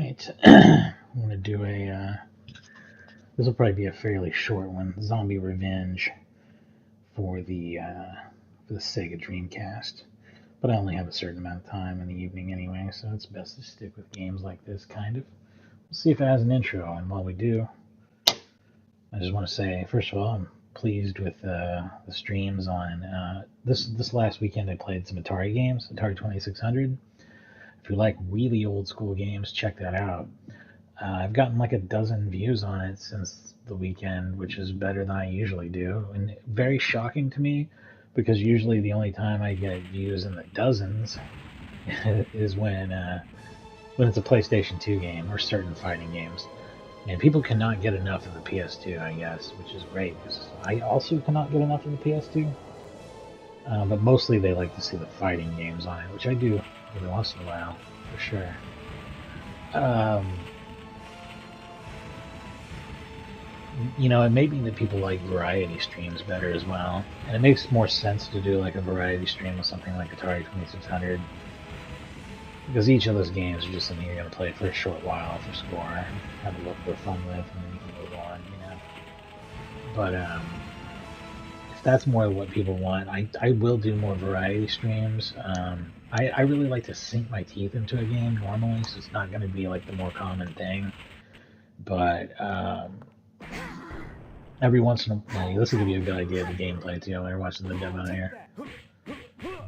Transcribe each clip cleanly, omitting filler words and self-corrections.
Alright, I'm going to do this will probably be a fairly short one, Zombie Revenge for the Sega Dreamcast. But I only have a certain amount of time in the evening anyway, so it's best to stick with games like this, kind of. We'll see if it has an intro, and while we do, I just want to say, first of all, I'm pleased with the streams on this last weekend. I played some Atari games, Atari 2600. If you like really old school games, check that out. I've gotten like a dozen views on it since the weekend, which is better than I usually do, and very shocking to me because usually the only time I get views in the dozens is when it's a PlayStation 2 game or certain fighting games. And people cannot get enough of the PS2, I guess, which is great because I also cannot get enough of the PS2. But mostly they like to see the fighting games on it, which I do every once in a while, for sure. You know, it may be that people like variety streams better as well, and it makes more sense to do like a variety stream with something like Atari 2600, because each of those games are just something you're going to play for a short while for score, have a little bit of fun with, and then you can move on, you know. But if that's more what people want, I will do more variety streams. I really like to sink my teeth into a game normally, so it's not going to be like the more common thing. But every once in a while, this will give you a good idea of the gameplay too when you're watching the demo here.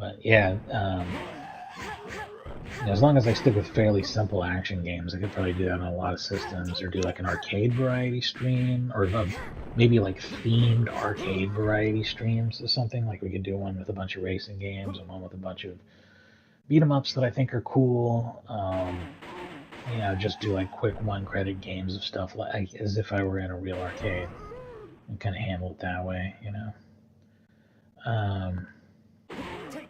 But yeah, as long as I stick with fairly simple action games, I could probably do that on a lot of systems, or do like an arcade variety stream, or maybe like themed arcade variety streams or something. Like we could do one with a bunch of racing games and one with a bunch of beat 'em ups that I think are cool. You know, just do like quick one-credit games of stuff like as if I were in a real arcade, and kind of handle it that way, you know.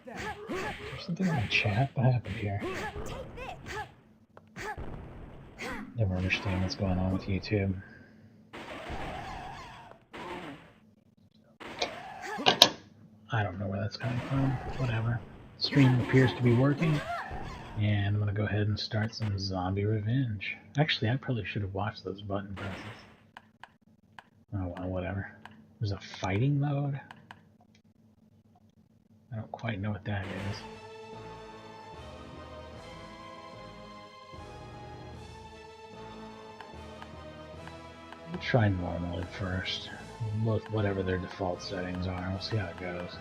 There's something in the chat. What happened here? Never understand what's going on with YouTube. I don't know where that's coming from. Whatever. Stream appears to be working. And I'm going to go ahead and start some Zombie Revenge. Actually, I probably should have watched those button presses. Oh well, whatever. There's a fighting mode? I don't quite know what that is. We'll try normal at first. Whatever their default settings are. We'll see how it goes.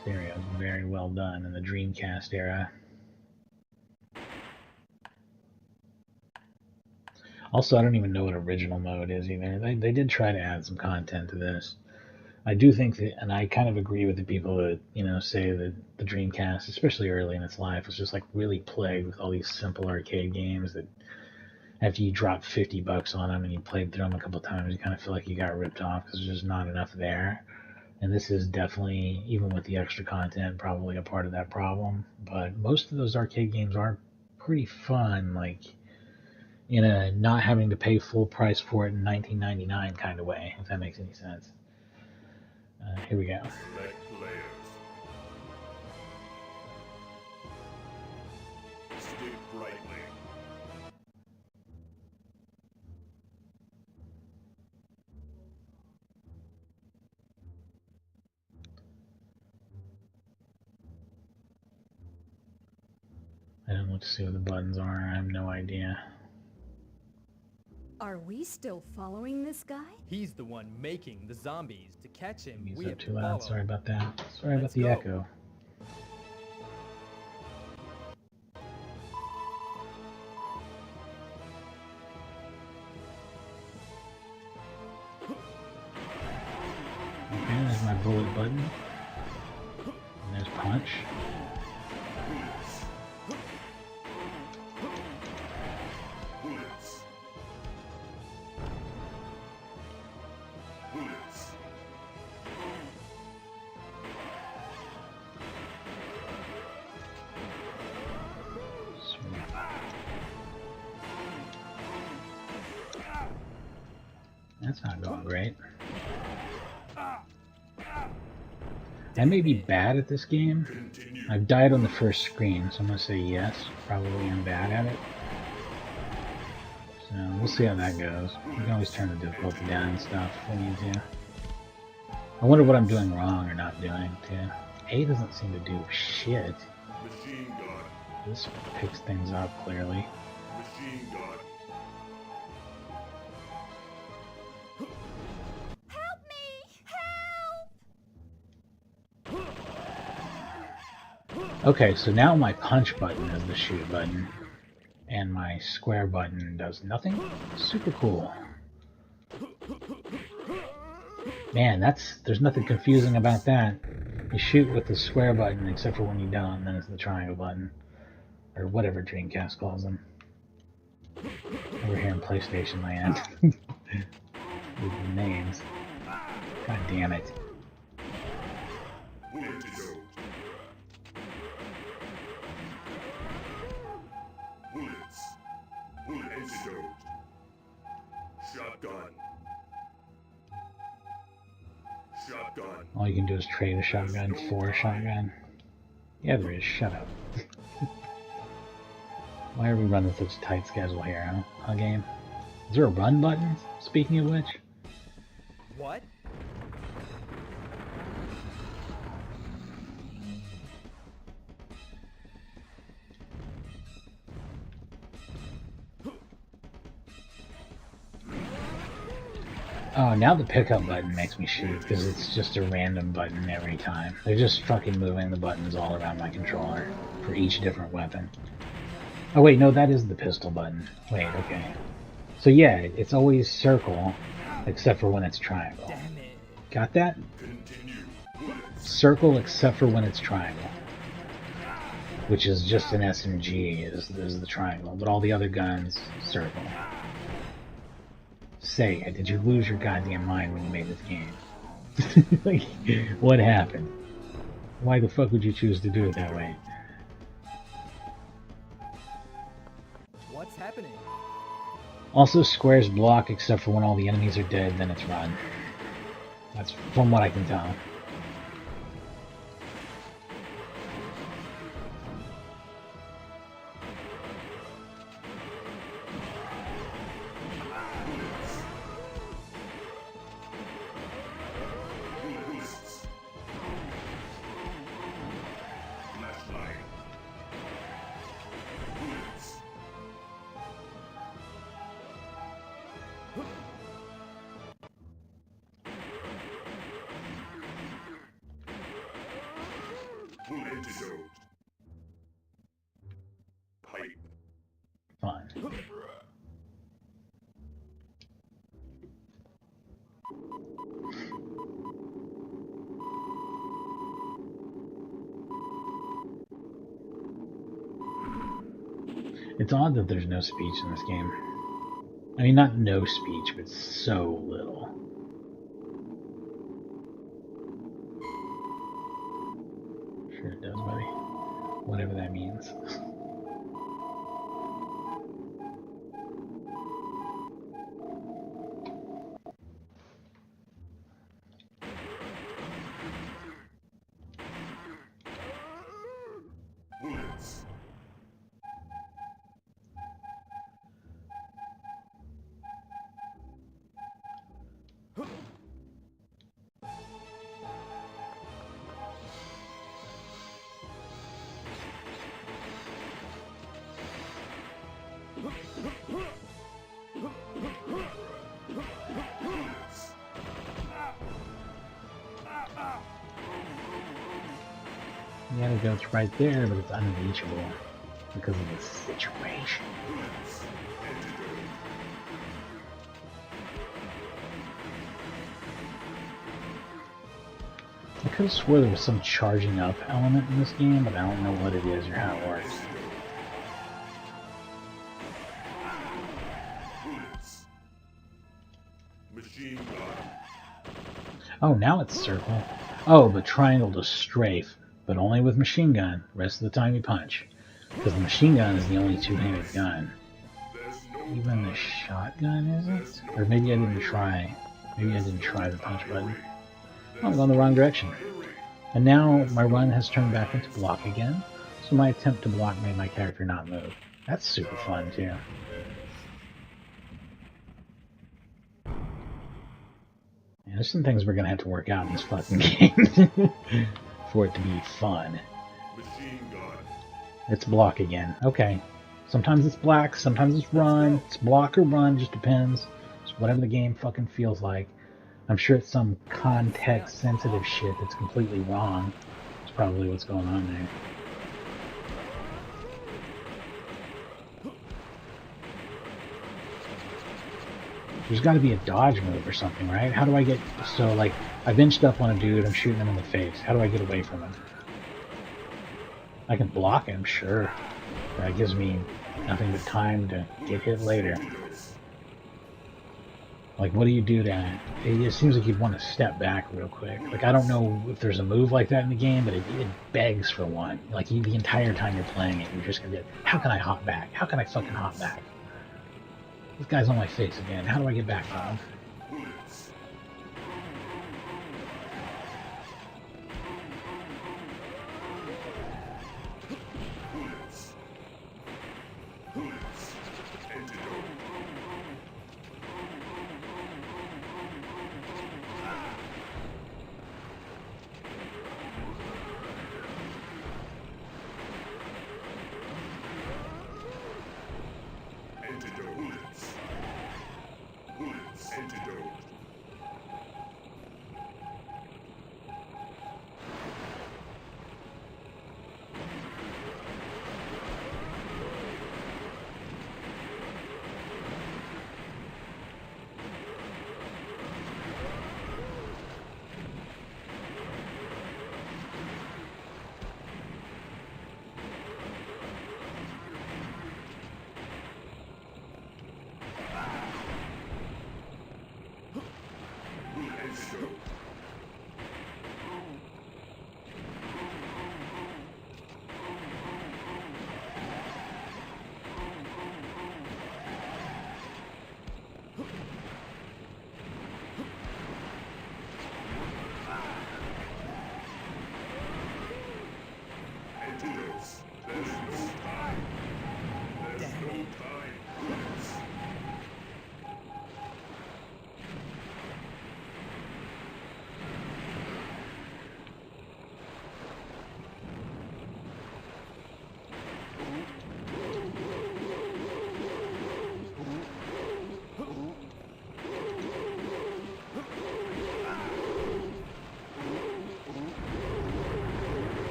Stereo is very well done in the Dreamcast era. Also, I don't even know what original mode is either. They did try to add some content to this. I do think that, and I kind of agree with the people that, you know, say that the Dreamcast, especially early in its life, was just like really plagued with all these simple arcade games that after you drop $50 on them and you played through them a couple times, you kind of feel like you got ripped off because there's just not enough there. And this is definitely, even with the extra content, probably a part of that problem. But most of those arcade games are pretty fun, like in a not having to pay full price for it in 1999 kind of way, if that makes any sense. Here we go. I don't look to see what the buttons are. I have no idea. Are we still following this guy? He's the one making the zombies. To catch him, He's we up have too to loud. follow. Sorry about that. Sorry about Let's the go. echo. Okay, there's my bullet button. And there's punch. That's not going great. I may be bad at this game. I've died on the first screen, so I'm going to say yes. Probably I'm bad at it. So we'll see how that goes. You can always turn the difficulty down and stuff if we need to. I wonder what I'm doing wrong or not doing, too. A doesn't seem to do shit. This picks things up, clearly. Help me! Help! Okay, so now my punch button is the shoot button, and my square button does nothing? Super cool. Man, there's nothing confusing about that. You shoot with the square button, except for when you don't, and then it's the triangle button. Or whatever Dreamcast calls them. Over here in PlayStation Land. With the names. God damn it. All you can do is trade a shotgun for a shotgun. Yeah, there is. Shut up. Why are we running such a tight schedule here, huh, game? Is there a run button, speaking of which? What? Oh, now the pickup button makes me shoot, because it's just a random button every time. They're just fucking moving the buttons all around my controller for each different weapon. Oh wait, no, that is the pistol button. Wait, okay. So yeah, it's always circle, except for when it's triangle. Damn it. Got that? Circle except for when it's triangle. Which is just an SMG, is the triangle. But all the other guns, circle. Say it, did you lose your goddamn mind when you made this game? Like, what happened? Why the fuck would you choose to do it that way? What's happening? Also, squares block except for when all the enemies are dead, then it's run. That's from what I can tell. Fun. It's odd that there's no speech in this game. I mean, not no speech, but so little. Sure it does, buddy. Whatever that means. The antidote's right there, but it's unreachable because of the situation. I could have swore there was some charging up element in this game, but I don't know what it is or how it works. Oh, now it's circle. Oh, but triangle to strafe, but only with machine gun. Rest of the time you punch. Because the machine gun is the only two-handed gun. even the shotgun isn't? Or maybe I didn't try. Maybe I didn't try the punch button. Oh, I'm going the wrong direction. And now my run has turned back into block again, so my attempt to block made my character not move. That's super fun too. Yeah, there's some things we're gonna have to work out in this fucking game for it to be fun. It's block again. Okay. Sometimes it's black, sometimes it's run. It's block or run, just depends. It's whatever the game fucking feels like. I'm sure it's some context-sensitive shit that's completely wrong. That's probably what's going on there. There's got to be a dodge move or something, right? How do I get... So, like, I benched up on a dude, I'm shooting him in the face. How do I get away from him? I can block him, sure. That gives me nothing but time to get hit later. Like, what do you do to... It seems like you'd want to step back real quick. Like, I don't know if there's a move like that in the game, but it begs for one. Like, the entire time you're playing it, you're just going to be like, how can I hop back? How can I fucking hop back? This guy's on my face again. How do I get back from him?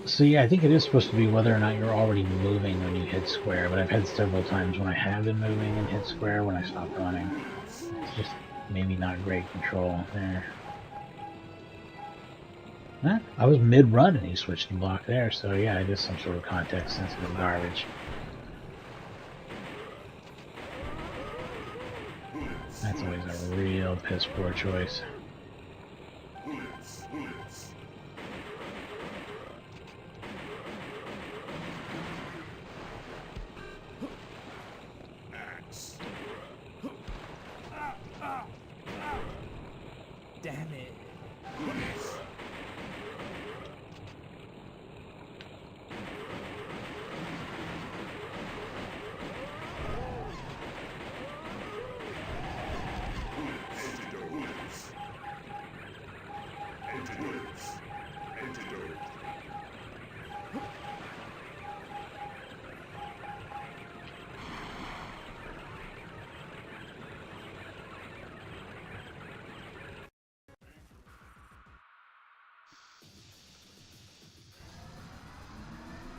So yeah, I think it is supposed to be whether or not you're already moving when you hit square, but I've had several times when I have been moving and hit square when I stopped running. It's just maybe not great control there. Huh? I was mid-run and he switched to block there, so yeah, it is some sort of context-sensitive garbage. That's always a real piss-poor choice. Damn it.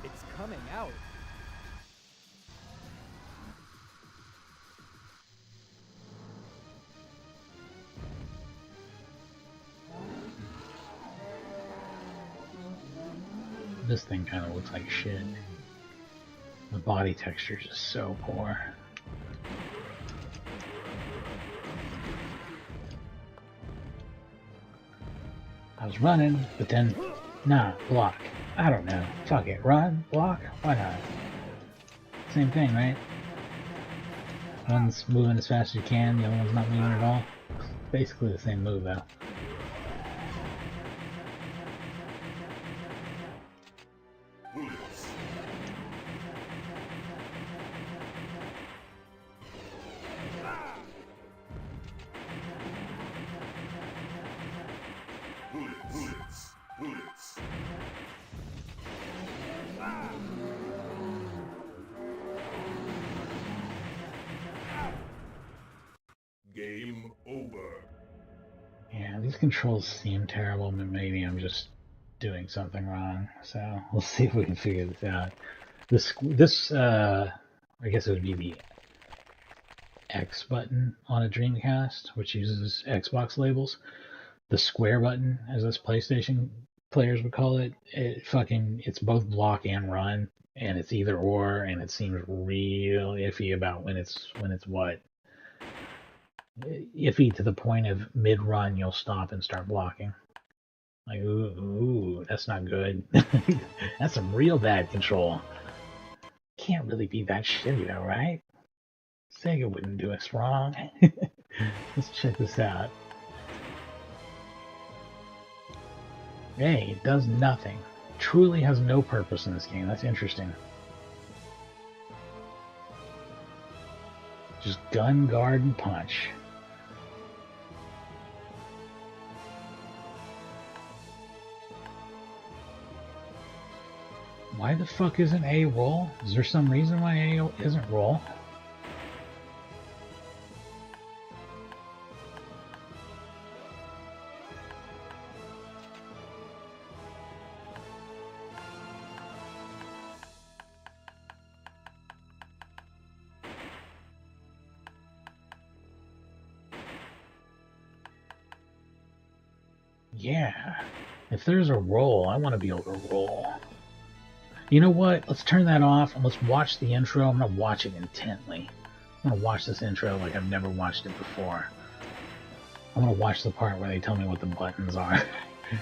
It's coming out. This thing kind of looks like shit. The body texture is just so poor. was running, but then, nah, block. I don't know. Fuck it. Run, block, why not? Same thing, right? One's moving as fast as you can, the other one's not moving at all. Basically the same move, though. Game over. Yeah, these controls seem terrible, but maybe I'm just doing something wrong. So we'll see if we can figure this out. I guess it would be the X button on a Dreamcast, which uses Xbox labels. The square button, as us PlayStation players would call it, it's both block and run, and it's either or, and it seems real iffy about when it's what. Iffy to the point of mid-run, you'll stop and start blocking. Like, ooh, that's not good. That's some real bad control. Can't really be that shitty though, right? Sega wouldn't do us wrong. Let's check this out. Hey, it does nothing. Truly has no purpose in this game. That's interesting. Just gun, guard, and punch. Why the fuck isn't A roll? Is there some reason why A isn't roll? Yeah. If there's a roll, I want to be able to roll. You know what? Let's turn that off and let's watch the intro. I'm going to watch it intently. I'm going to watch this intro like I've never watched it before. I'm going to watch the part where they tell me what the buttons are.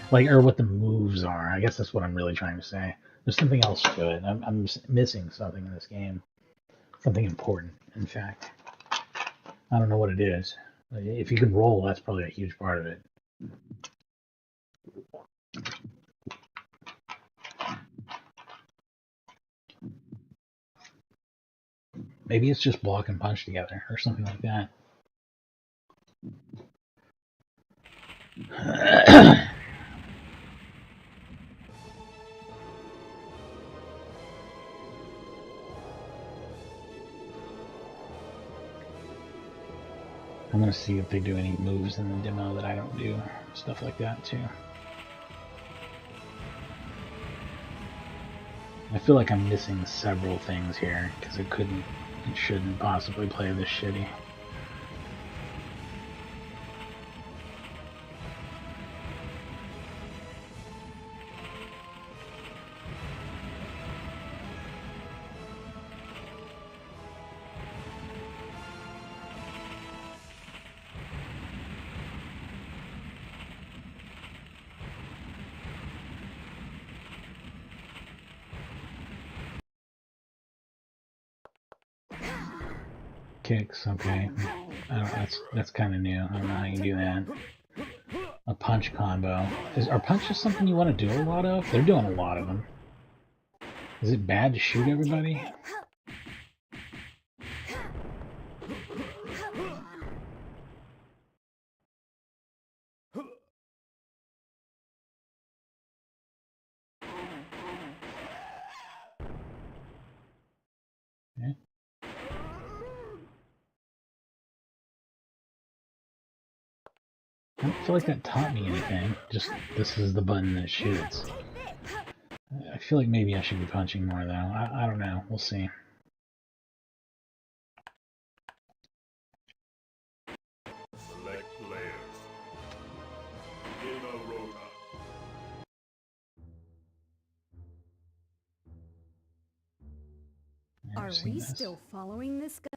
Or what the moves are. I guess that's what I'm really trying to say. There's something else to it. I'm missing something in this game. Something important, in fact. I don't know what it is. If you can roll, that's probably a huge part of it. Maybe it's just block and punch together, or something like that. I'm gonna see if they do any moves in the demo that I don't do. Stuff like that, too. I feel like I'm missing several things here, because it shouldn't possibly play this shitty. Kicks, okay. That's kind of new. I don't know how you do that. A punch combo. Are punches something you want to do a lot of? They're doing a lot of them. Is it bad to shoot everybody? Okay. I don't feel like that taught me anything. Just, this is the button that shoots. I feel like maybe I should be punching more, though. I don't know. We'll see. Select players. In a rota. Are we still following this guy?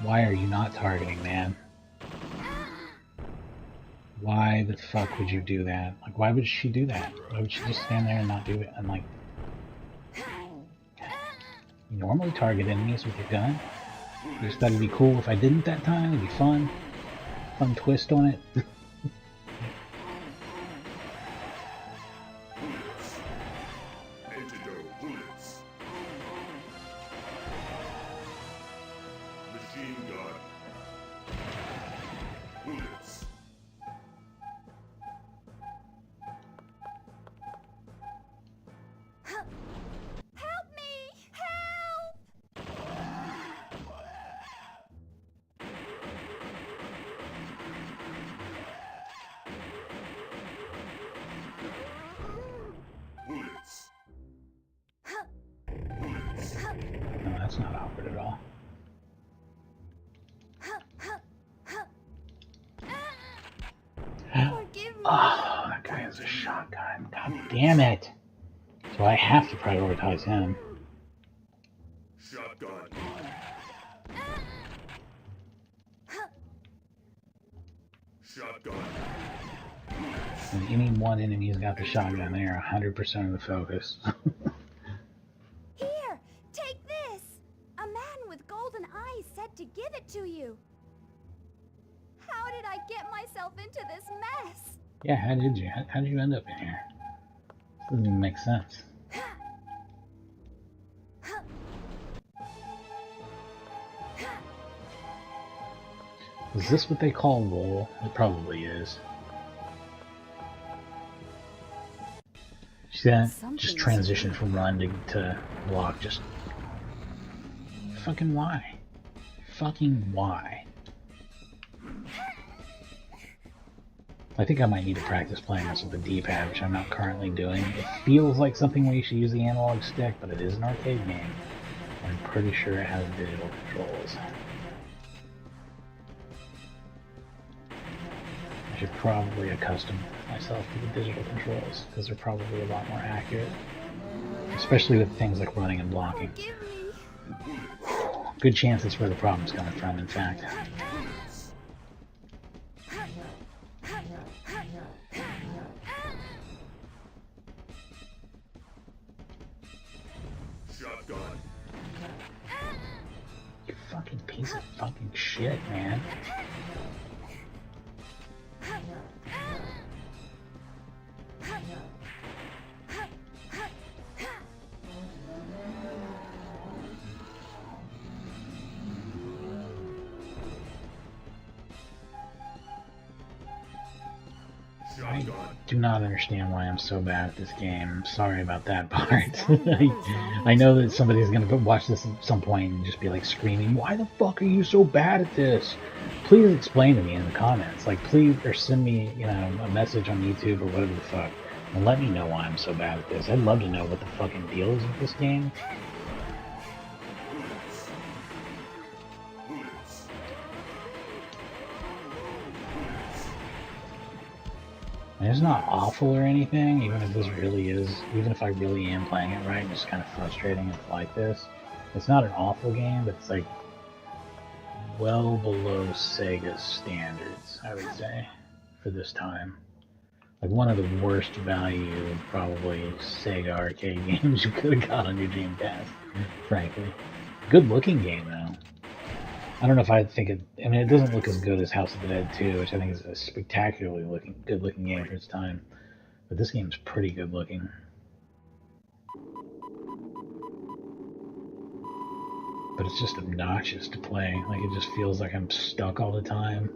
Why are you not targeting, man? Why the fuck would you do that? Like, why would she do that? Why would she just stand there and not do it? I'm like, you normally target enemies with your gun. You just thought it'd be cool if I didn't that time. It'd be fun. Fun twist on it. Antidote bullets. Machine gun. Bullets. Help me! Help! Bullets. Bullets. No, that's not awkward at all. Forgive me. Oh, that guy has a shotgun. God damn it. So I have to prioritize him. Shotgun. Shotgun. And any one enemy's got the shotgun, they are 100% of the focus. Here, take this. A man with golden eyes said to give it to you. How did I get myself into this mess? Yeah, how did you? How did you end up in here? Doesn't even make sense. Is this what they call roll? It probably is. See that? Just transition from run to block. Just fucking why? Fucking why? I think I might need to practice playing this with the D-pad, which I'm not currently doing. It feels like something where you should use the analog stick, but it is an arcade game. I'm pretty sure it has digital controls. I should probably accustom myself to the digital controls, because they're probably a lot more accurate. Especially with things like running and blocking. Forgive me. Good chance that's where the problem's coming from, in fact. Shotgun. You fucking piece of fucking shit, man. I do not understand why I'm so bad at this game. Sorry about that part. I know that somebody's gonna watch this at some point and just be like screaming, "Why the fuck are you so bad at this?" Please explain to me in the comments. Like, please, or send me, you know, a message on YouTube or whatever the fuck, and let me know why I'm so bad at this. I'd love to know what the fucking deal is with this game. And it's not awful or anything, even if this really is, even if I really am playing it right and it's kind of frustrating it's like this. It's not an awful game, but it's like well below Sega's standards, I would say, for this time. Like one of the worst value, probably, Sega arcade games you could have got on your Dreamcast, frankly. Good looking game though. I don't know if I think it. I mean, it doesn't look as good as House of the Dead 2, which I think is a spectacularly good looking game for its time. But this game's pretty good looking. But it's just obnoxious to play. Like, it just feels like I'm stuck all the time,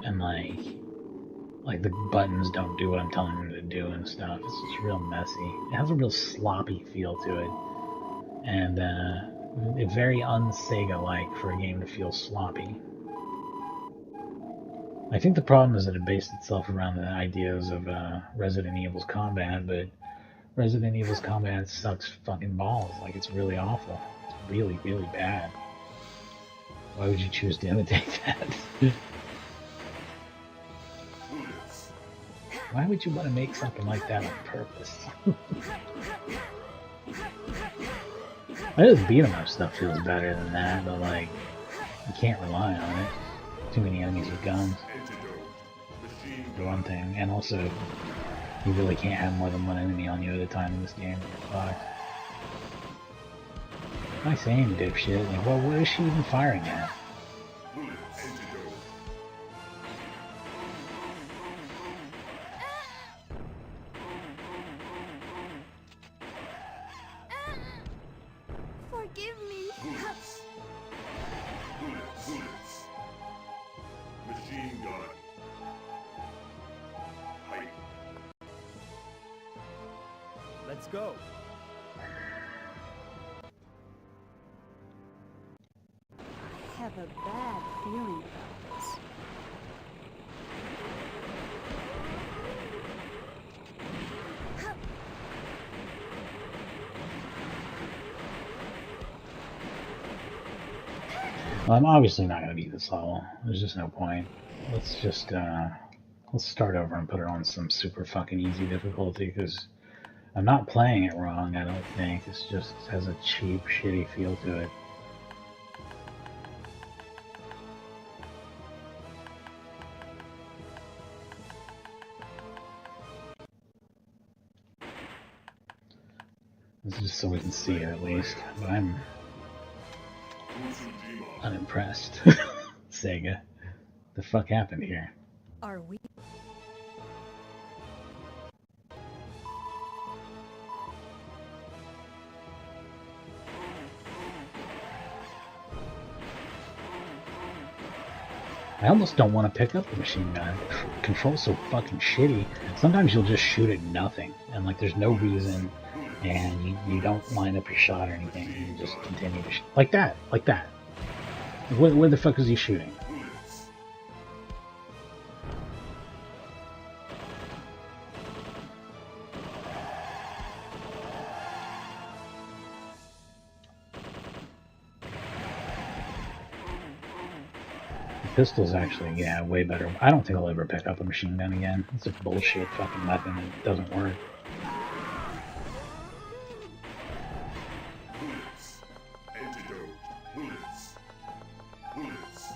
and like the buttons don't do what I'm telling them to do and stuff. It's just real messy. It has a real sloppy feel to it, and it's very un-Sega-like for a game to feel sloppy. I think the problem is that it based itself around the ideas of Resident Evil's combat, but Resident Evil's combat sucks fucking balls. Like, it's really awful. It's really, really bad. Why would you choose to imitate that? Why would you want to make something like that on purpose? I just beat 'em up stuff feels better than that, but like, You can't rely on it. Too many enemies with guns, Antidote. Machine for gun. one thing. And also, you really can't have more than one enemy on you at a time in this game. Fuck. Nice aim, dipshit. Like, well, where is she even firing at? Bullets. Antidote. Forgive me. Bullets. Bullets. Bullets. Machine gun. Hype. Let's go. I have a bad feeling about this. Well, I'm obviously not going to beat this level. There's just no point. Let's just, let's start over and put her on some super fucking easy difficulty, because I'm not playing it wrong, I don't think. It just has a cheap, shitty feel to it. This is just so we can see it, at least. But I'm Utsujima. unimpressed. Sega. The fuck happened here? Are we? I almost don't want to pick up the machine gun. Control's so fucking shitty. Sometimes you'll just shoot at nothing, and like there's no reason, and you don't line up your shot or anything. You just continue to shoot. Like that. Like that. Where the fuck is he shooting? Bullets. Pistol's actually, yeah, way better. I don't think I'll ever pick up a machine gun again. It's a bullshit fucking weapon that doesn't work. Bullets. Antidote. Bullets. Bullets.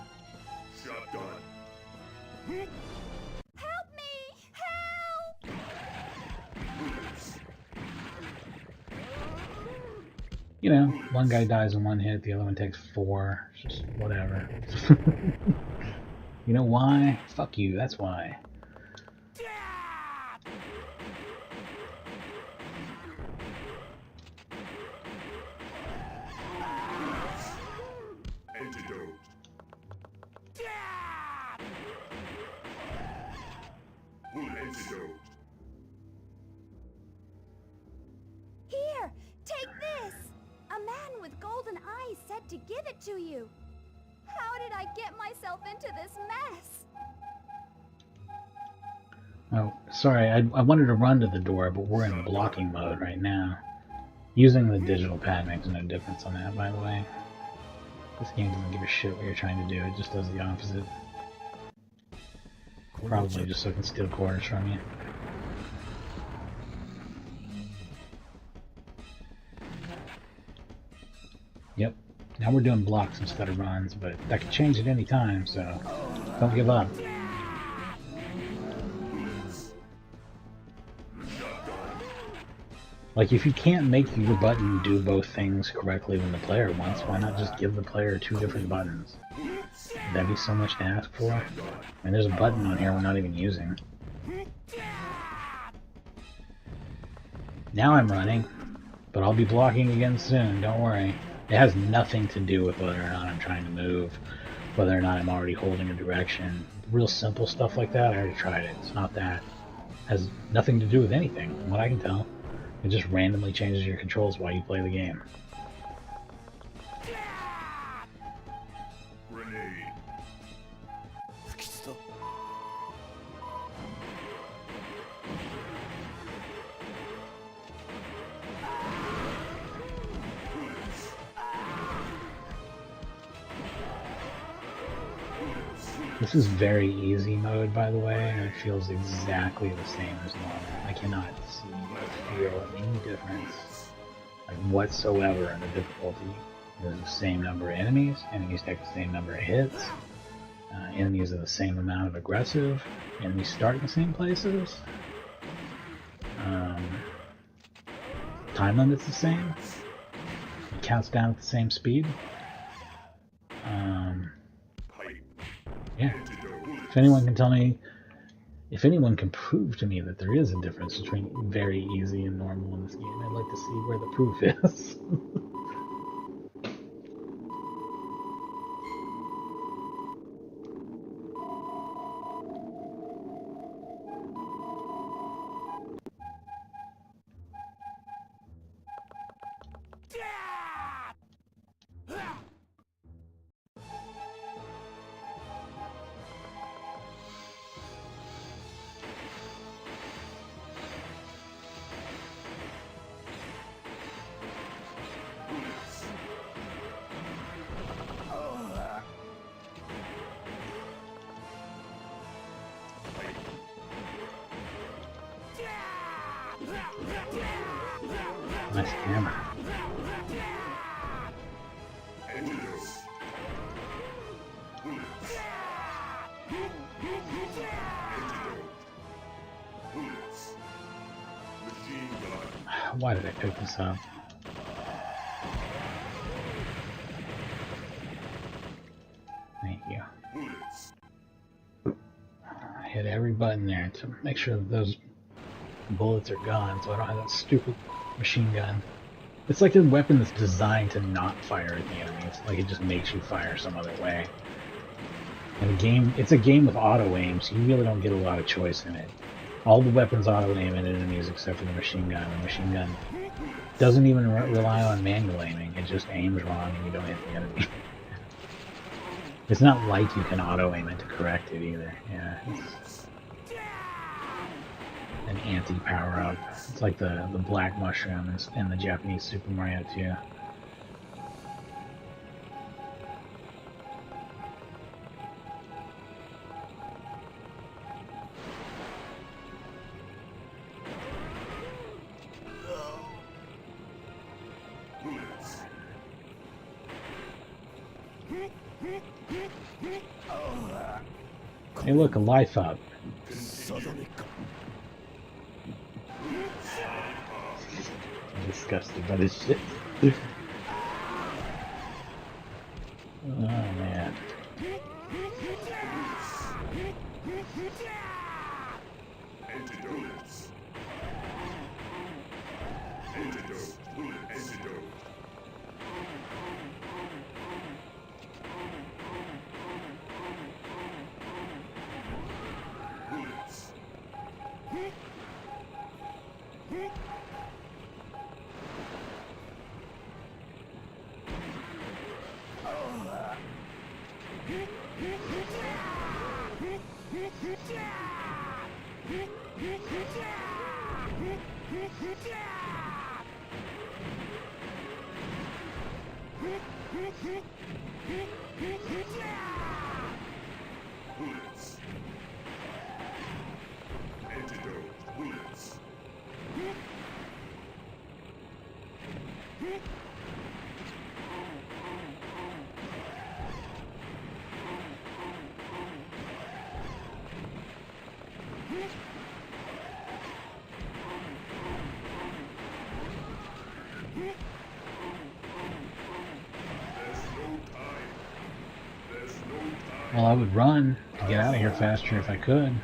Shotgun. Help me! Help! Bullets. You know, one guy dies in one hit, the other one takes 4. It's just whatever. You know why? Fuck you, that's why. Antidote. Bullet. Antidote. Here! Take this! A man with golden eyes said to give it to you. How did I get myself into this mess? Oh, sorry, I wanted to run to the door, but we're in blocking mode right now. Using the digital pad makes no difference on that, by the way. This game doesn't give a shit what you're trying to do, it just does the opposite. Probably just so it can steal quarters from you. Yep, now we're doing blocks instead of runs, but that could change at any time, so don't give up. Like, if you can't make your button do both things correctly when the player wants, why not just give the player 2 different buttons? Would that be so much to ask for? I mean, there's a button on here we're not even using. Now I'm running, but I'll be blocking again soon, don't worry. It has nothing to do with whether or not I'm trying to move, whether or not I'm already holding a direction. Real simple stuff like that, I already tried it. It's not that. It has nothing to do with anything, from what I can tell. It just randomly changes your controls while you play the game. Grenade. Bullets. This is very easy mode, by the way, and it feels exactly the same as normal. I cannot see or feel any difference, like, whatsoever in the difficulty There's the same number of enemies. Enemies take the same number of hits. Enemies are the same amount of aggressive. Enemies start in the same places. Time limit's the same. It counts down at the same speed. Yeah. If anyone can tell me, if anyone can prove to me that there is a difference between very easy and normal in this game, I'd like to see where the proof is. Nice hammer. Why did I pick this up? Thank you. I hit every button there to make sure that those bullets are gone, so I don't have that stupid machine gun. It's like a weapon that's designed to not fire at the enemies. Like it just makes you fire some other way. And it's a game with auto aim, so you really don't get a lot of choice in it. All the weapons auto aim at enemies except for the machine gun. The machine gun doesn't even rely on manual aiming. It just aims wrong and you don't hit the enemy. It's not like you can auto aim it to correct it either. Yeah, it's an anti-power up. It's like the black mushroom in the Japanese Super Mario 2. Hey look, a life up. I'm disgusted by this shit. Oh man. Antidotes. Antidote. Antidote. Bullets. Antidote. Bullets. Well, I would run to get out of here faster if I could.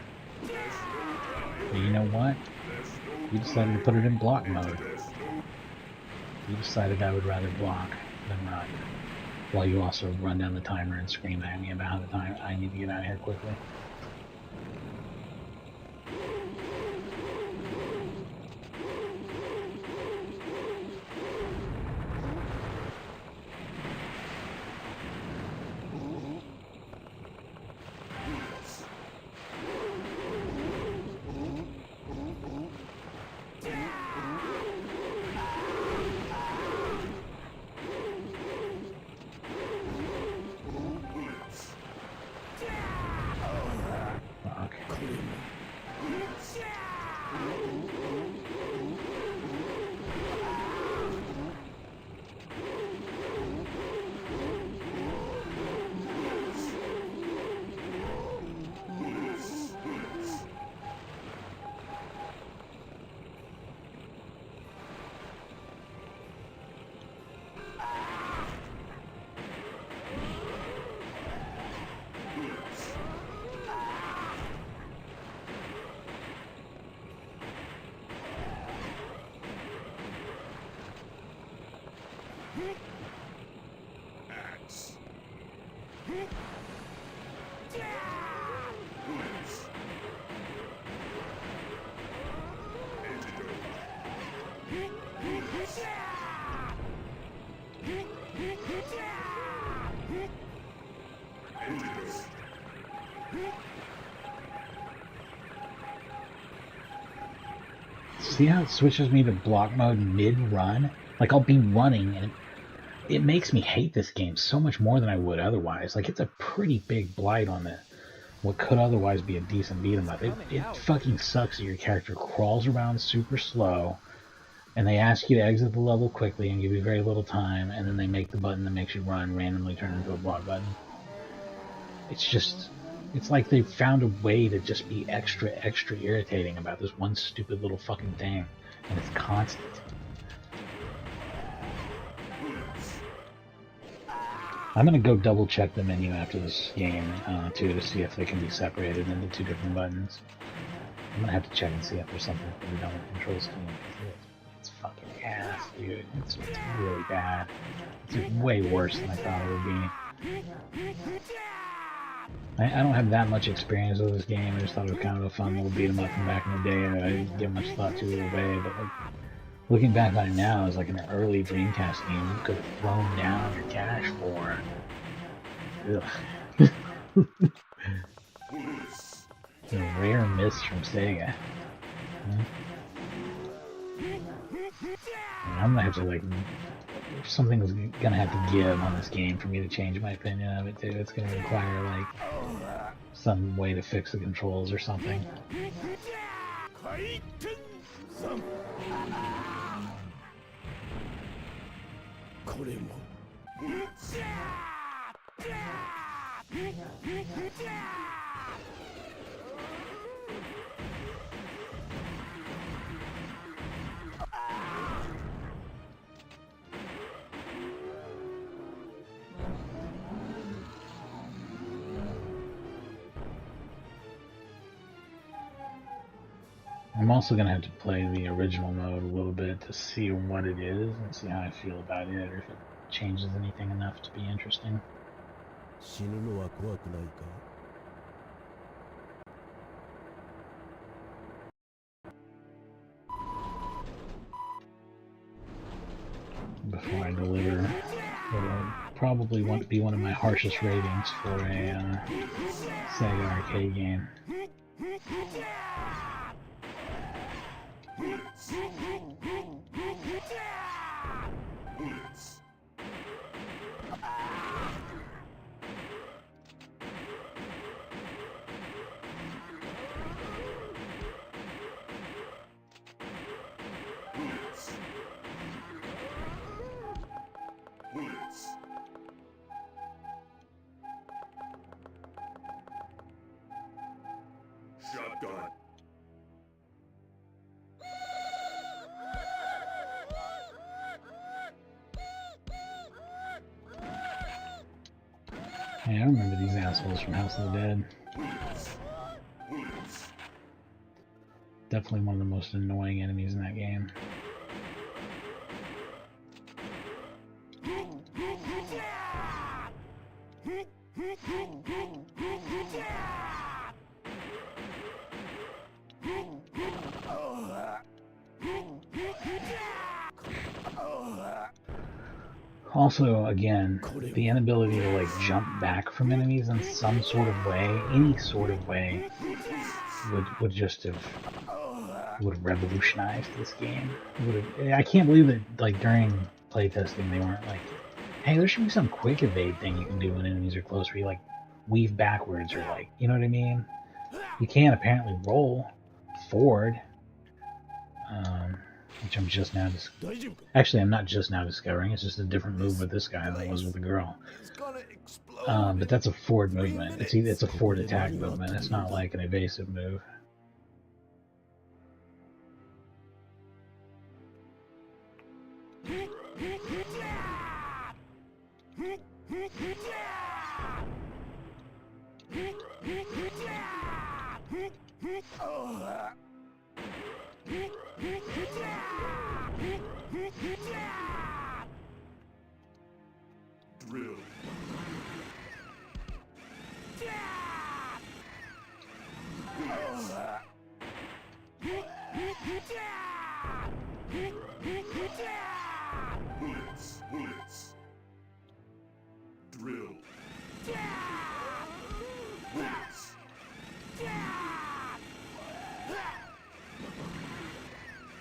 But you know what? You decided to put it in block mode. You decided I would rather block than run. While you also run down the timer and scream at me about how the time I need to get out of here quickly. Bullets. Antidote. Bullets. Antidote. See how it switches me to block mode mid-run? Like, I'll be running, and it makes me hate this game so much more than I would otherwise. Like, it's a pretty big blight on what could otherwise be a decent beat 'em up. It fucking sucks that your character crawls around super slow, and they ask you to exit the level quickly and give you very little time, and then they make the button that makes you run randomly turn into a block button. It's like they found a way to just be extra irritating about this one stupid little fucking thing, and it's constant. I'm gonna go double check the menu after this game too, to see if they can be separated into two different buttons. I'm gonna have to check and see if there's something for the double control scheme. It's fucking ass, dude. It's really bad. It's way worse than I thought it would be. I don't have that much experience with this game. I just thought it was kind of a fun little beat 'em up from back in the day, and I didn't give much thought to it away. But like, looking back on it now, it's like an early Dreamcast game you could have thrown down your cash for. Ugh. A rare miss from Sega. I'm gonna have to like, something's gonna have to give on this game for me to change my opinion of it too. It's gonna require like some way to fix the controls or something. I'm also going to have to play the original mode a little bit to see what it is and see how I feel about it, or if it changes anything enough to be interesting. Before I deliver what will probably want to be one of my harshest ratings for a Sega arcade game. Bullets. Bullets. Bullets. Bullets. Shotgun. Hey, I remember these assholes from House of the Dead. Definitely one of the most annoying enemies in that game. Also, again, the inability to like jump back from enemies in some sort of way, any sort of way, would just have revolutionized this game. I can't believe that like during playtesting they weren't like, hey, there should be some quick evade thing you can do when enemies are close, where you like weave backwards or like, you know what I mean? You can apparently roll forward. Which I'm just now actually, I'm not just now discovering. It's just a different move with this guy than it was with the girl. But that's a forward movement. It's a forward attack movement. It's not like an evasive move. Drill.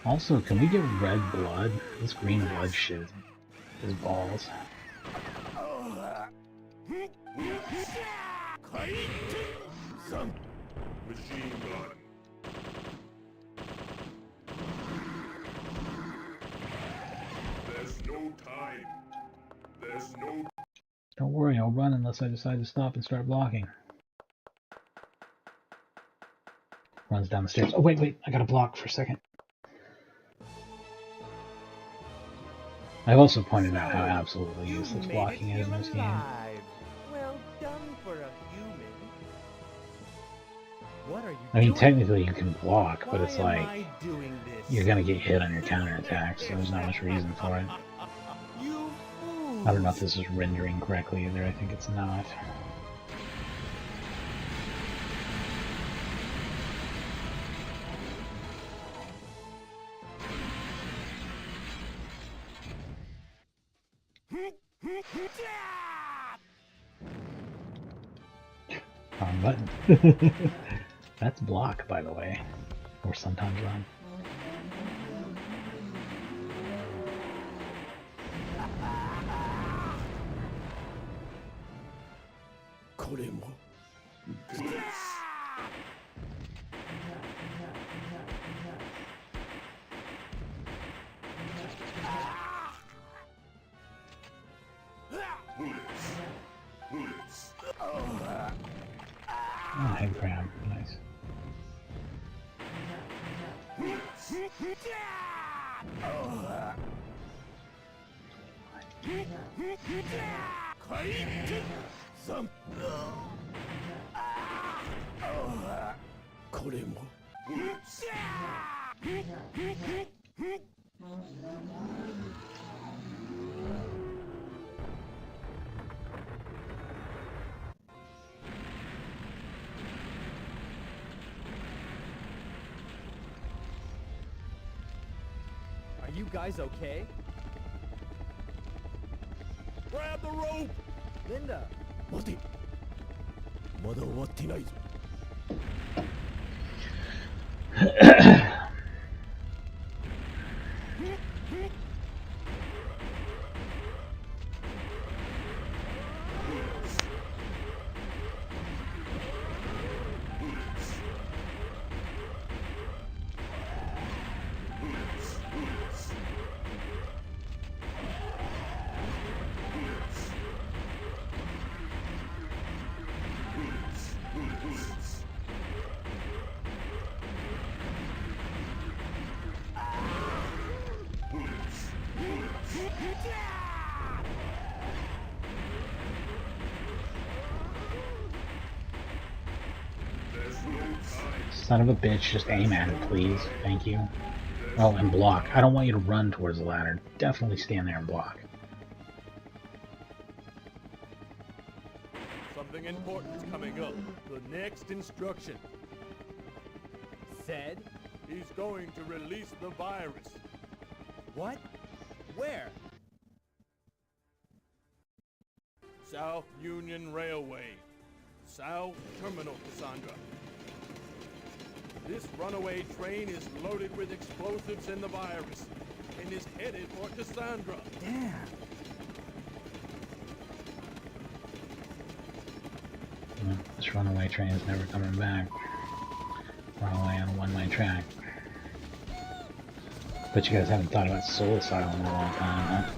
Also, can we get red blood? This green blood shit is balls. Machine gun. There's no time. There's no... Don't worry, I'll run unless I decide to stop and start blocking. Runs down the stairs. Oh, wait, I gotta block for a second. I've also pointed out how absolutely useless blocking is in this game. Well done for a human. What are you I mean, doing? technically you can block, but it's Why am like I doing this? you're gonna get hit on your counterattack, so there's not much reason for it. You fools. I don't know if this is rendering correctly either. I think it's not. Wrong button. That's block, by the way. Or sometimes run. Bullets. Oh, head crab. Nice. Bullets. Are you guys okay? Grab the rope! Linda. 待てまだ終わってないぞ Son of a bitch, just aim at it, please. Thank you. Oh, and block. I don't want you to run towards the ladder. Definitely stand there and block. Something important's coming up. The next instruction. Said? He's going to release the virus. What? Where? South Union Railway. South Terminal, Cassandra. This runaway train is loaded with explosives and the virus, and is headed for Cassandra. Damn. This runaway train is never coming back. Runaway on a one-way track. But you guys haven't thought about Soul Asylum in a long time, huh?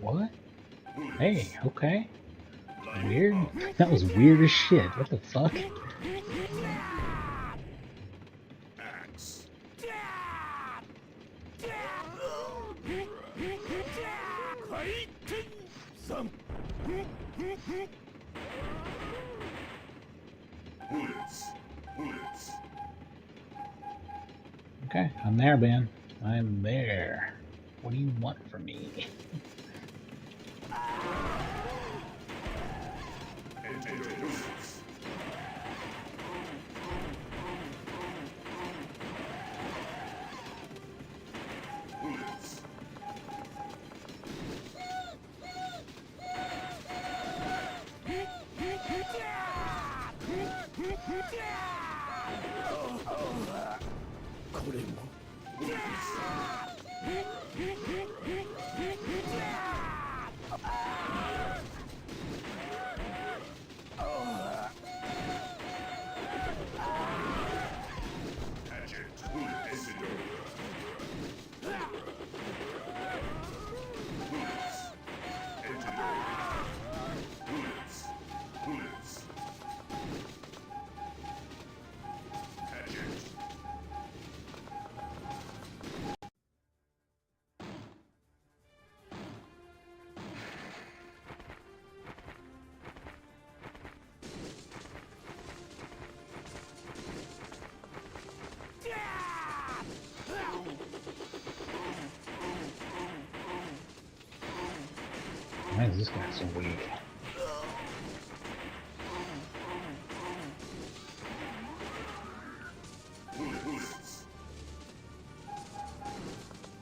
What? Hey, okay. Weird? That was weird as shit. What the fuck? Axe. Okay, I'm there, Ben. I'm there. What do you want from me? Why is this guy so weak?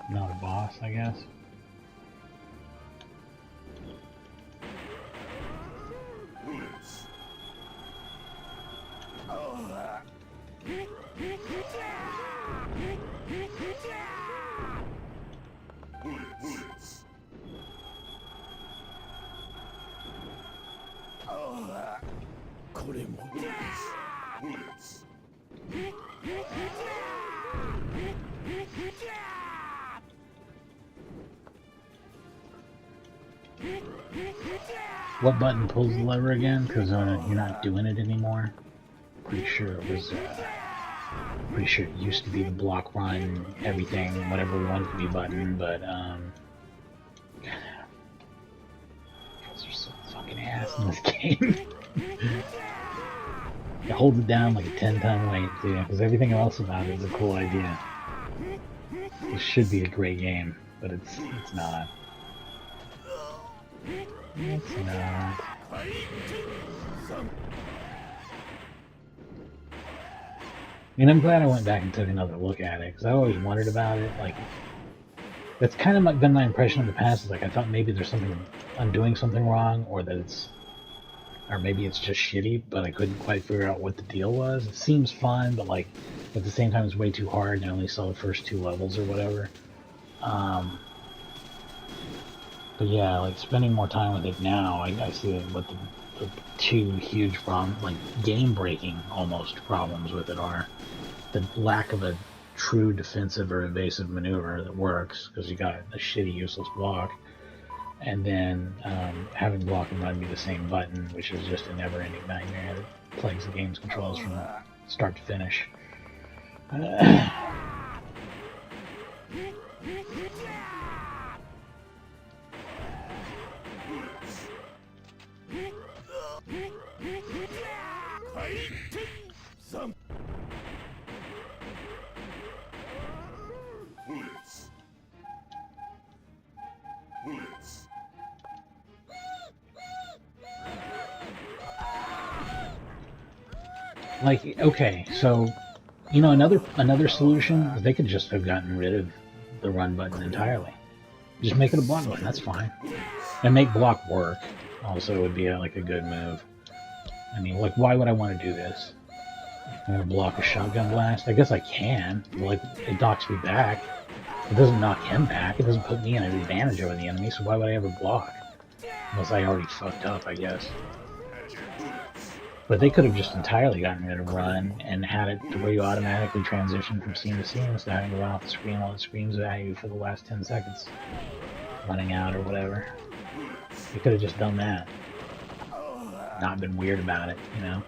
Not a boss, I guess. What button pulls the lever again? Because you're not doing it anymore. Pretty sure it was. Pretty sure it used to be the block run, everything, whatever we wanted to be button, but controls are so fucking ass in this game. It holds it down like a 10-ton weight, too, because everything else about it is a cool idea. It should be a great game, but it's not. It's not. I mean, I'm glad I went back and took another look at it, because I always wondered about it. Like, that's kind of been my impression in the past. Is like, I thought maybe there's something, I'm doing something wrong, or that it's, or maybe it's just shitty, but I couldn't quite figure out what the deal was. It seems fun, but like, at the same time, it's way too hard, and I only saw the first 2 levels or whatever. But yeah, like, spending more time with it now, I see what the 2 huge problems, like, game-breaking, almost, problems with it are. The lack of a true defensive or evasive maneuver that works, because you got a shitty, useless block, and then having block and run be the same button, which is just a never-ending nightmare that plagues the game's controls from start to finish. Like, okay, so, you know, another solution is they could just have gotten rid of the run button entirely. Just make it a block button, that's fine. And make block work also would be like a good move. I mean, like, why would I want to do this? I'm going to block a shotgun blast? I guess I can. Like, it knocks me back. It doesn't knock him back. It doesn't put me in an advantage over the enemy, so why would I ever block? Unless I already fucked up, I guess. But they could have just entirely gotten rid of run and had it to where you automatically transition from scene to scene instead of having to run off the screen while it screams at you for the last 10 seconds. Running out or whatever. They could have just done that. Not been weird about it, you know?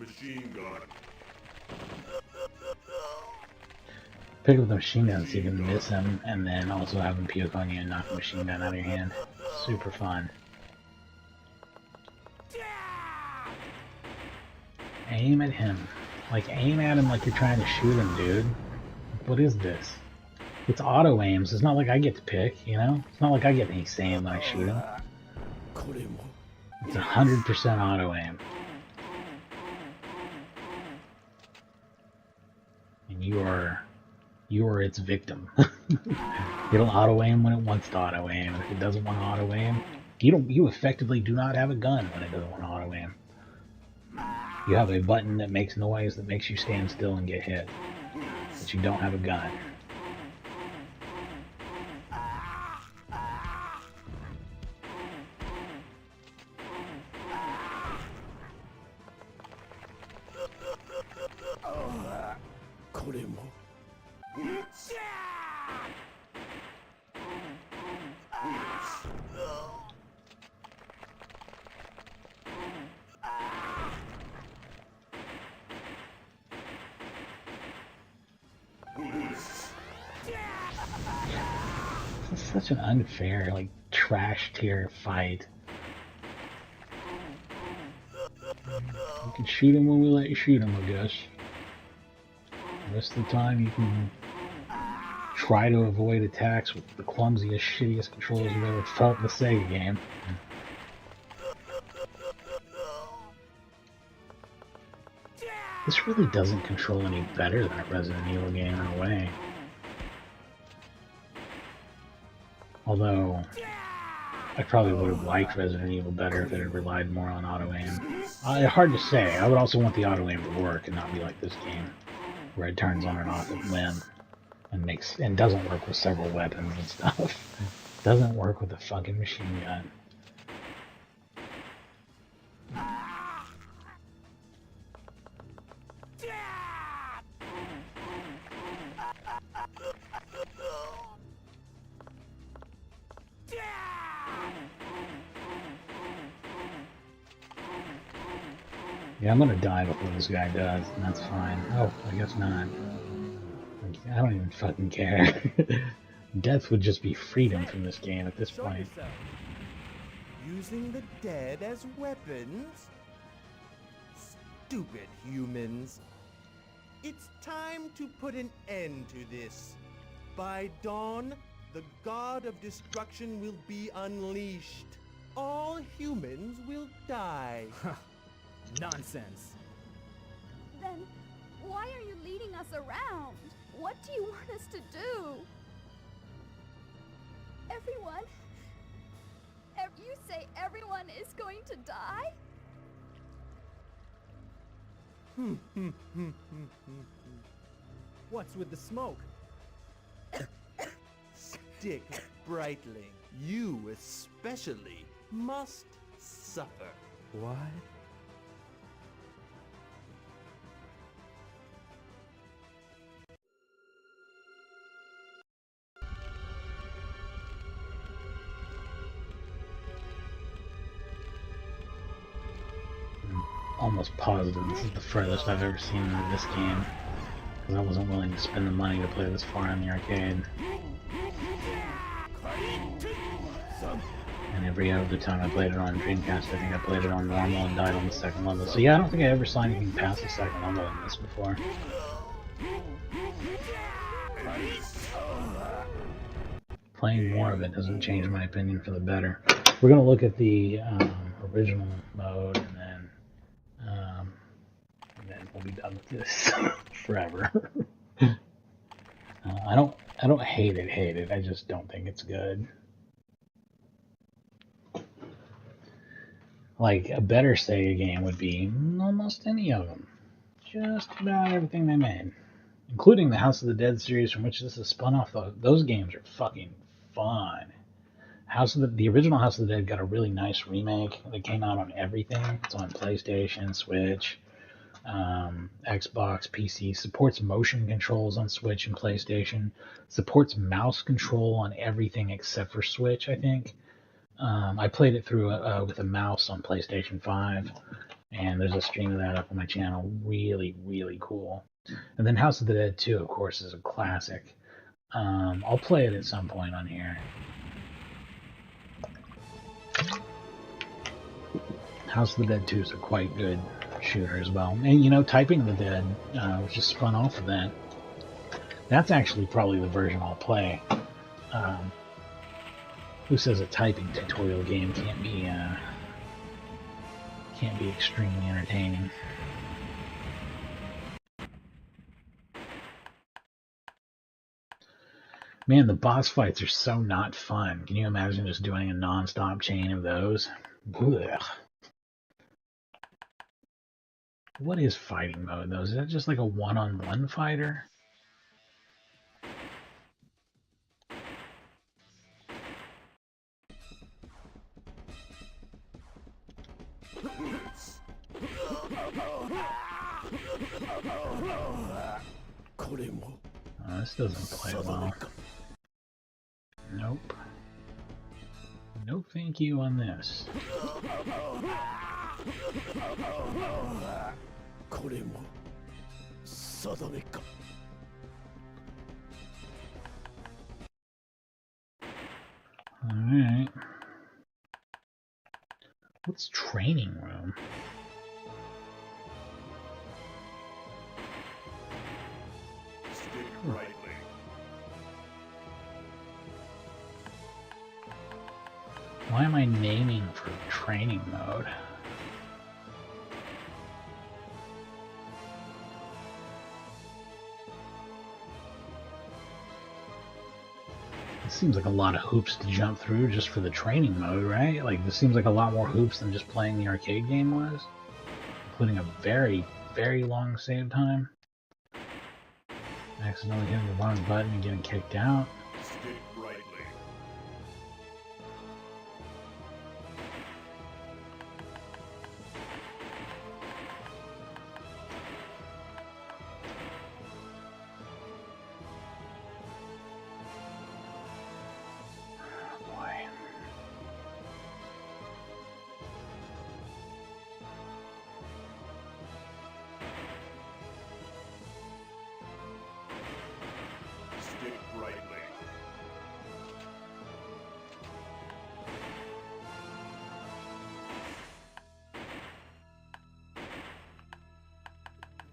machine gun. Pick up the machine gun so you can miss him, and then also have him puke on you and knock the machine gun out of your hand. Super fun. Aim at him. Like, aim at him like you're trying to shoot him, dude. What is this? It's auto aims. It's not like I get to pick, you know? It's not like I get any say when I shoot him. It's 100% auto aim. And you are its victim. It'll auto aim when it wants to auto aim. If it doesn't want to auto aim, you effectively do not have a gun when it doesn't want to auto aim. You have a button that makes noise that makes you stand still and get hit. But you don't have a gun. This is such an unfair, like, trash tier fight. You can shoot him when we let you shoot him, I guess. The rest of the time you can try to avoid attacks with the clumsiest, shittiest controls you've ever felt in a Sega game. This really doesn't control any better than a Resident Evil game in a way. Although, I probably would have liked Resident Evil better if it had relied more on auto-aim. Hard to say. I would also want the auto-aim to work and not be like this game, where it turns on and off at whim, and doesn't work with several weapons and stuff. Doesn't work with a fucking machine gun. Yeah, I'm gonna die before this guy does, and that's fine. Oh, I guess not. I don't even fucking care. Death would just be freedom from this game at this point. Using the dead as weapons? Stupid humans. It's time to put an end to this. By dawn, the god of destruction will be unleashed. All humans will die. Nonsense. Then why are you leading us around? What do you want us to do? Everyone? You say everyone is going to die? What's with the smoke? Stick, Brightling. You especially must suffer. What? Almost positive this is the furthest I've ever seen in this game, because I wasn't willing to spend the money to play this far in the arcade. And every other time I played it on Dreamcast, I think I played it on normal and died on the second level. So yeah, I don't think I ever saw anything past the second level in this before. Playing more of it doesn't change my opinion for the better. We're going to look at the original mode, and then we'll be done with this forever. I don't hate it. I just don't think it's good. Like, a better Sega game would be almost any of them. Just about everything they made. Including the House of the Dead series, from which this is spun off. Those games are fucking fun. The original House of the Dead got a really nice remake that came out on everything. It's on PlayStation, Switch, Xbox, PC. Supports motion controls on Switch and PlayStation. Supports mouse control on everything except for Switch, I think. I played it through with a mouse on PlayStation 5. And there's a stream of that up on my channel. Really, really cool. And then House of the Dead 2, of course, is a classic. I'll play it at some point on here. House of the Dead 2 is a quite good shooter as well. And, you know, Typing the Dead, which is spun off of that, that's actually probably the version I'll play. Who says a typing tutorial game can't be extremely entertaining? Man, the boss fights are so not fun. Can you imagine just doing a non-stop chain of those? Ugh. What is fighting mode, though? Is that just like a one-on-one fighter? Oh, this doesn't play well. Nope. No thank you on this. Alright. What's training room? Stick brightly. Why am I naming for training mode? It seems like a lot of hoops to jump through just for the training mode, right? Like, this seems like a lot more hoops than just playing the arcade game was. Including a very, very long save time. Accidentally hitting the wrong button and getting kicked out. Stick brightly. Stick brightly.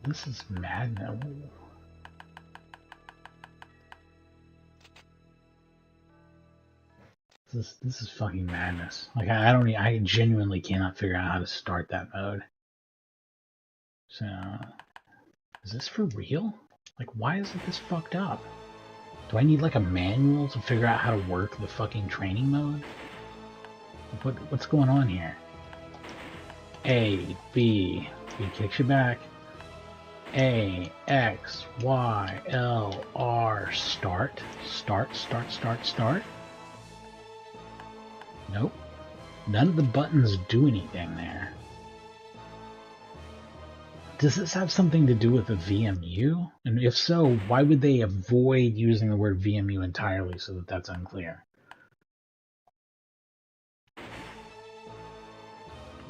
This is madness. This is fucking madness. Like, I genuinely cannot figure out how to start that mode. So, is this for real? Like, why is it this fucked up? Do I need like a manual to figure out how to work the fucking training mode? What's going on here? A, B kicks you back. A, X, Y, L, R, start. Nope. None of the buttons do anything there. Does this have something to do with the VMU? And if so, why would they avoid using the word VMU entirely so that that's unclear?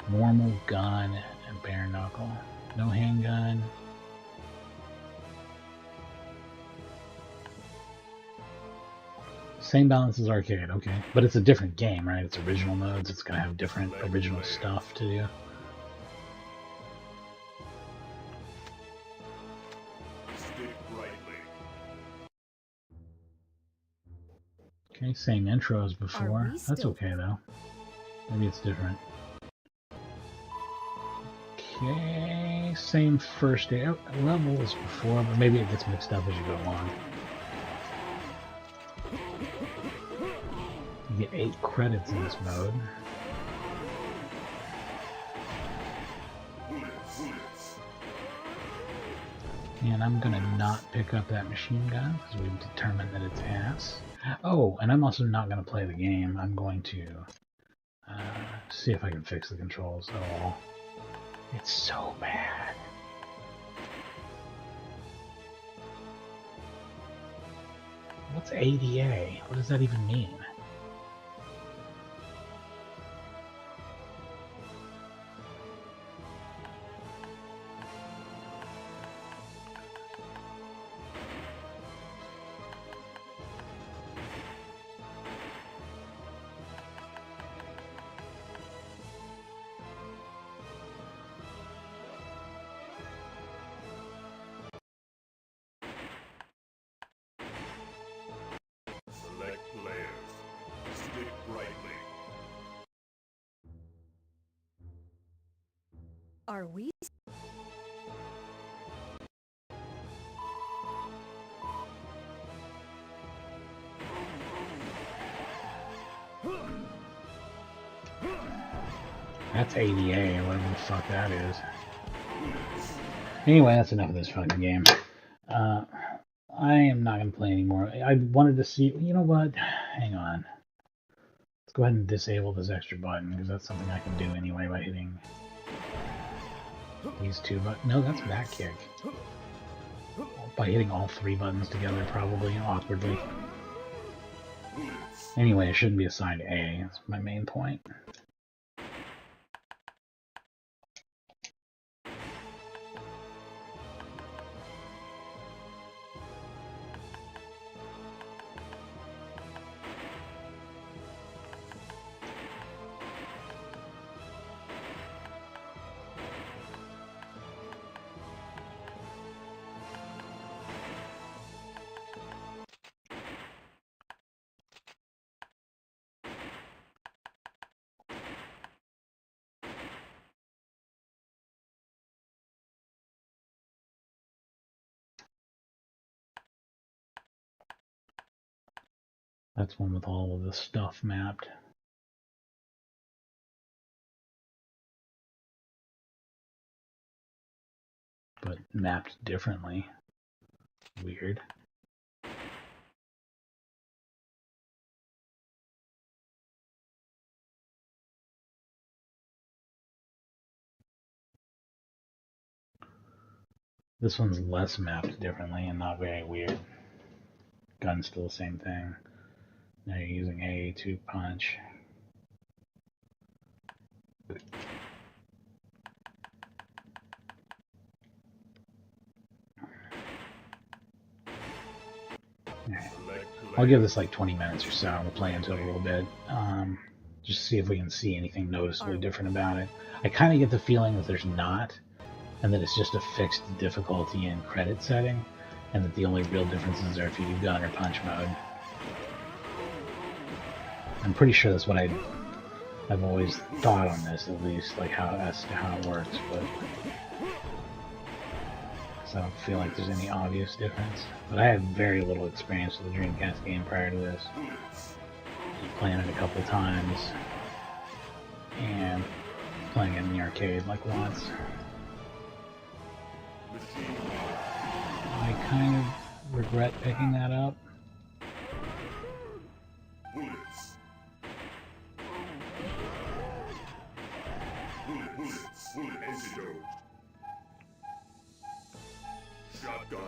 Normal, gun, and bare knuckle. No handgun. Same balance as arcade, okay. But it's a different game, right? It's original modes. It's going to have different original stuff to do. Okay, same intro as before. That's okay, though. Maybe it's different. Okay, same first level as before, but maybe it gets mixed up as you go along. You get 8 credits in this mode. And I'm gonna not pick up that machine gun because we've determined that it's ass. Oh, and I'm also not gonna play the game. I'm going to see if I can fix the controls at all. It's so bad. What's ADA? What does that even mean? Are we? That's ADA, whatever the fuck that is. Anyway, that's enough of this fucking game. I am not going to play anymore. I wanted to see, you know what? Hang on. Let's go ahead and disable this extra button, because that's something I can do anyway by hitting these two buttons. No, that's back kick. By hitting all three buttons together, probably, awkwardly. Anyway, it shouldn't be assigned A. That's my main point. That's one with all of the stuff mapped. But mapped differently. Weird. This one's less mapped differently and not very weird. Gun's still the same thing. Now you're using A to punch. I'll give this like 20 minutes or so. We'll play into it a little bit. Just see if we can see anything noticeably different about it. I kind of get the feeling that there's not, and that it's just a fixed difficulty and credit setting, and that the only real differences are if you do gun or punch mode. I'm pretty sure that's what I've always thought on this, at least, like as to how it works, but so I don't feel like there's any obvious difference. But I had very little experience with the Dreamcast game prior to this. Playing it a couple times and playing it in the arcade like once. I kind of regret picking that up. Antidote. Shotgun.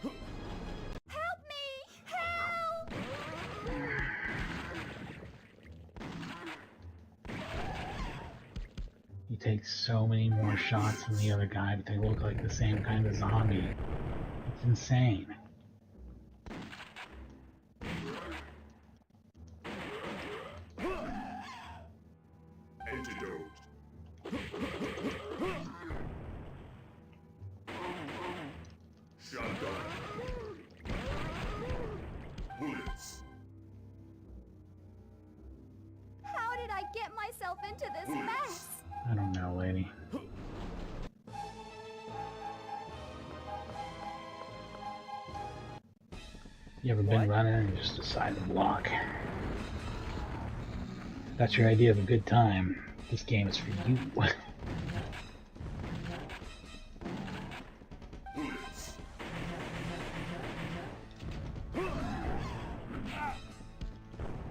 Help me! Help! He takes so many more shots than the other guy, but they look like the same kind of zombie. It's insane. Antidote. Shotgun. Bullets. How did I get myself into this mess? I don't know, lady. You ever been running and just decide to block? That's your idea of a good time. This game is for you.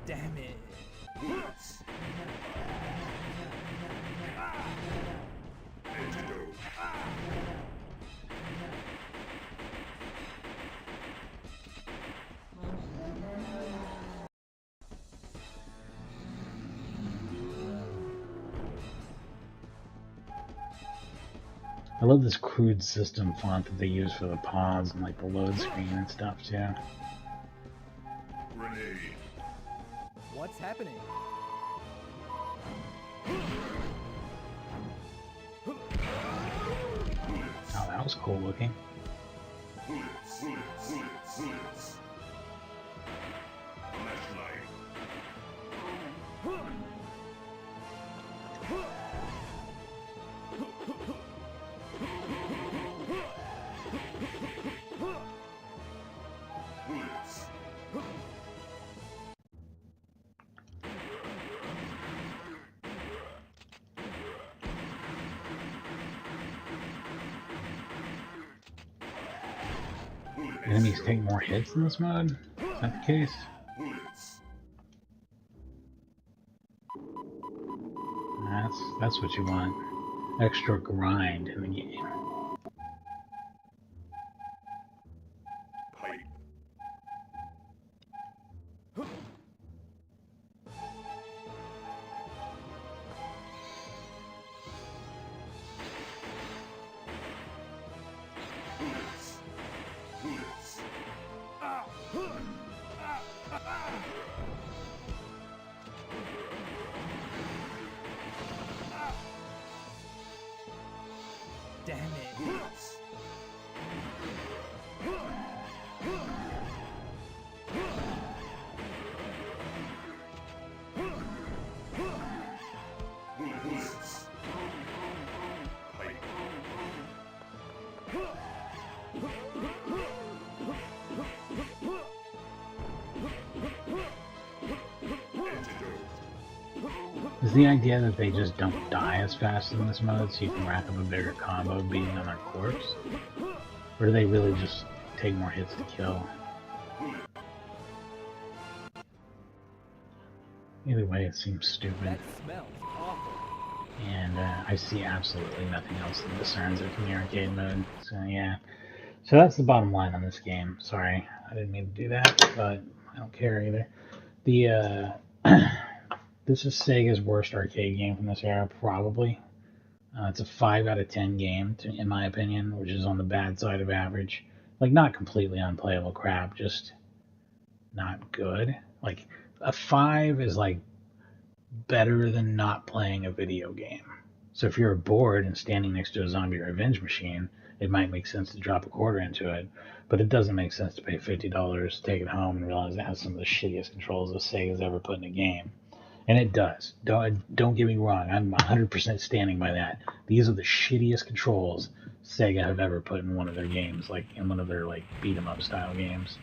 Damn it. Antidote. I love this crude system font that they use for the pause and like the load screen and stuff too. Grenade. What's happening? Oh, that was cool looking. Bullets. Flashlight. enemies take more hits in this mode? Is that the case? That's what you want. Extra grind in the game. Damn it. Is the idea that they just don't die as fast in this mode so you can rack up a bigger combo beating on their corpse? Or do they really just take more hits to kill? Either way, it seems stupid. That smells awful. And I see absolutely nothing else that discerns it from the arcade mode. So yeah. So that's the bottom line on this game. Sorry, I didn't mean to do that, but I don't care either. The this is Sega's worst arcade game from this era, probably. It's a 5 out of 10 game, in my opinion, which is on the bad side of average. Like, not completely unplayable crap, just not good. Like, a 5 is, like, better than not playing a video game. So if you're bored and standing next to a zombie revenge machine, it might make sense to drop a quarter into it, but it doesn't make sense to pay $50 to take it home and realize it has some of the shittiest controls that Sega's ever put in a game. And it does. Don't get me wrong. I'm 100% standing by that. These are the shittiest controls Sega have ever put in one of their games, like in one of their like beat 'em up style games.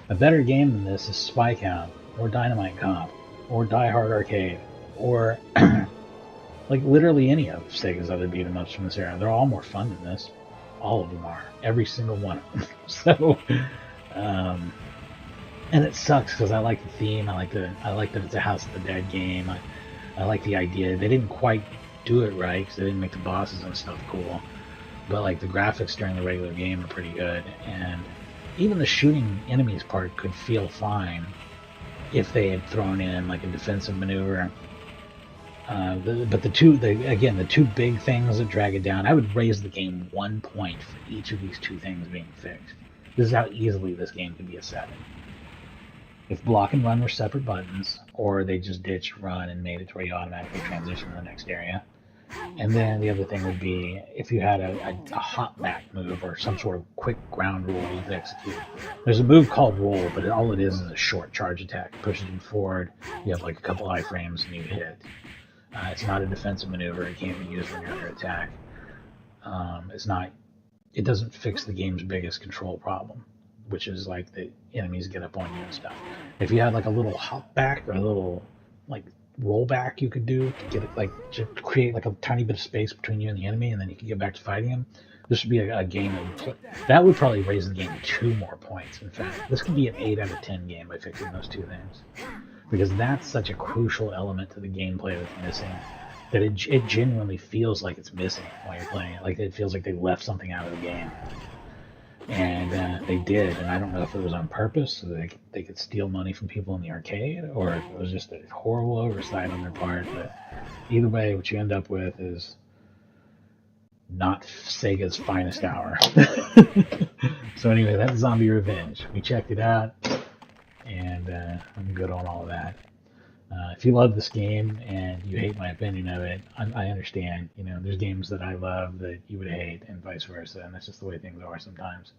A better game than this is Spy Count, or Dynamite Cop, or Die Hard Arcade, or like literally any of Sega's other beat 'em ups from this era. They're all more fun than this. All of them are. Every single one of them. So, and it sucks because I like the theme. I like that it's a House of the Dead game. I like the idea. They didn't quite do it right because they didn't make the bosses and stuff cool. But like the graphics during the regular game are pretty good, and even the shooting enemies part could feel fine if they had thrown in like a defensive maneuver. But the two big things that drag it down, I would raise the game 1 point for each of these two things being fixed. This is how easily this game could be a 7. If block and run were separate buttons, or they just ditched run and made it to where you automatically transition to the next area. And then the other thing would be if you had a hop back move or some sort of quick ground roll you could execute. There's a move called roll, but all it is a short charge attack. It pushes you forward, you have like a couple iframes and you hit. It's not a defensive maneuver, it can't be used when you're under attack. It doesn't fix the game's biggest control problem, which is like the enemies get up on you and stuff. If you had like a little hop back or a little like rollback you could do to get it like to create like a tiny bit of space between you and the enemy, and then you can get back to fighting him. This would be a game that would probably raise the game 2 more points. In fact, this could be an 8 out of 10 game by fixing those two things, because that's such a crucial element to the gameplay that's missing. That it genuinely feels like it's missing while you're playing it. Like it feels like they left something out of the game. And they did, and I don't know if it was on purpose so they could steal money from people in the arcade, or if it was just a horrible oversight on their part. But either way, what you end up with is not Sega's finest hour. So anyway, that's Zombie Revenge. We checked it out, and I'm good on all of that. If you love this game and you hate my opinion of it, I understand. You know, there's games that I love that you would hate, and vice versa, and that's just the way things are sometimes.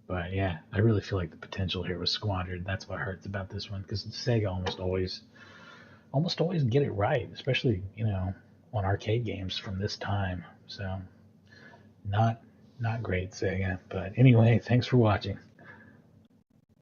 But yeah, I really feel like the potential here was squandered. That's what hurts about this one, because Sega almost always get it right, especially on arcade games from this time. So not great, Sega. But anyway, thanks for watching.